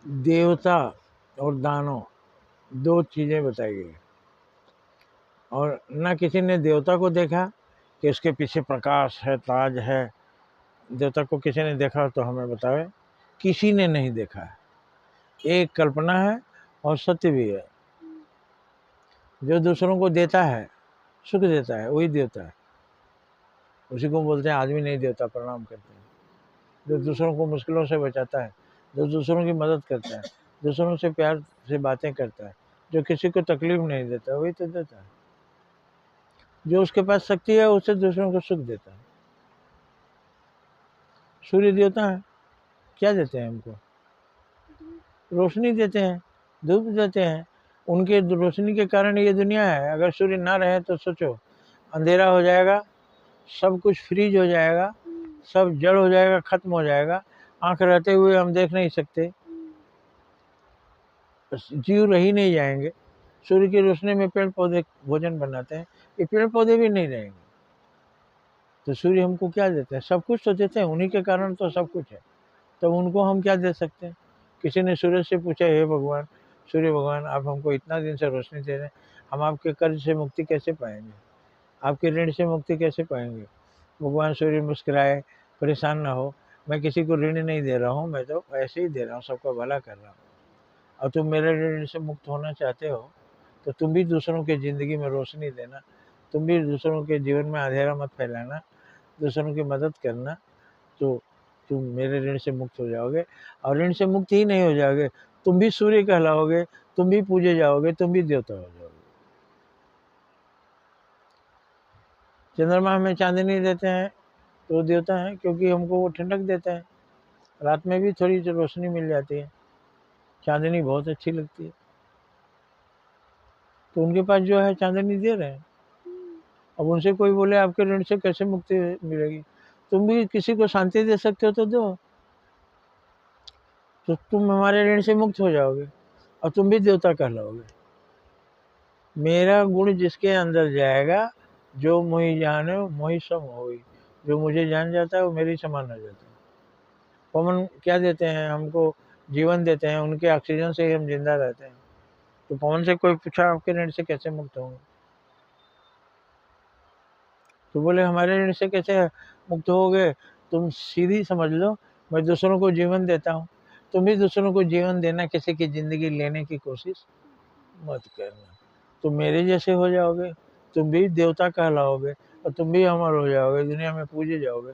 देवता और दानव दो चीज़ें बताई गई, और न किसी ने देवता को देखा कि उसके पीछे प्रकाश है, ताज है। देवता को किसी ने देखा तो हमें बतावे, किसी ने नहीं देखा है। एक कल्पना है और सत्य भी है। जो दूसरों को देता है, सुख देता है, वही देवता है। उसी को बोलते हैं आदमी नहीं देवता, प्रणाम करते हैं। जो दूसरों को मुश्किलों से बचाता है, जो दूसरों की मदद करता है, दूसरों से प्यार से बातें करता है, जो किसी को तकलीफ नहीं देता, वही तो देता है। जो उसके पास शक्ति है उससे दूसरों को सुख देता है। सूर्य देवता है, क्या देते हैं हमको? रोशनी देते हैं, धूप देते हैं। उनके रोशनी के कारण ये दुनिया है। अगर सूर्य ना रहे तो सोचो, अंधेरा हो जाएगा, सब कुछ फ्रीज हो जाएगा, सब जड़ हो जाएगा, खत्म हो जाएगा। आंख रहते हुए हम देख नहीं सकते, जीव रह ही नहीं जाएंगे। सूर्य की रोशनी में पेड़ पौधे भोजन बनाते हैं, ये पेड़ पौधे भी नहीं रहेंगे। तो सूर्य हमको क्या देते हैं? सब कुछ तो देते हैं, उन्हीं के कारण तो सब कुछ है। तो उनको हम क्या दे सकते हैं? किसी ने सूरज से पूछा, हे भगवान, सूर्य भगवान, आप हमको इतना दिन से रोशनी दे रहे हैं, हम आपके कर्ज से मुक्ति कैसे पाएंगे, आपके ऋण से मुक्ति कैसे पाएंगे? भगवान सूर्य मुस्कुराए, परेशान ना हो, मैं किसी को ऋण नहीं दे रहा हूँ, मैं तो ऐसे ही दे रहा हूँ, सबका भला कर रहा हूँ। और तुम मेरे ऋण से मुक्त होना चाहते हो तो तुम भी दूसरों की ज़िंदगी में रोशनी देना, तुम भी दूसरों के जीवन में अंधेरा मत फैलाना, दूसरों की मदद करना। तो तुम मेरे ऋण से मुक्त हो जाओगे। और ऋण से मुक्त ही नहीं हो जाओगे, तुम भी सूर्य कहलाओगे, तुम भी पूजे जाओगे, तुम भी देवता हो जाओगे। चंद्रमा हमें चांदनी देते हैं तो देवता है, क्योंकि हमको वो ठंडक देता है। रात में भी थोड़ी सी रोशनी मिल जाती है, चांदनी बहुत अच्छी लगती है। तो उनके पास जो है चांदनी दे रहे हैं। अब उनसे कोई बोले आपके ऋण से कैसे मुक्ति मिलेगी? तुम भी किसी को शांति दे सकते हो तो दो, तो तुम हमारे ऋण से मुक्त हो जाओगे और तुम भी देवता कहलाओगे। मेरा गुण जिसके अंदर जाएगा, जो मोहि जाने मोहि सम होई। जो मुझे जान जाता है वो मेरी समान हो जाता है। पवन क्या देते हैं हमको? जीवन देते हैं, उनके ऑक्सीजन से ही हम जिंदा रहते हैं। तो पवन से कोई पूछा आपके ऋण से कैसे मुक्त होंगे, तो बोले हमारे ऋण से कैसे मुक्त होगे? तुम सीधी समझ लो, मैं दूसरों को जीवन देता हूँ, तुम भी दूसरों को जीवन देना, किसी की ज़िंदगी लेने की कोशिश मत करना। तुम मेरे जैसे हो जाओगे, तुम भी देवता कहलाओगे और तुम भी अमर हो जाओगे, दुनिया में पूजे जाओगे।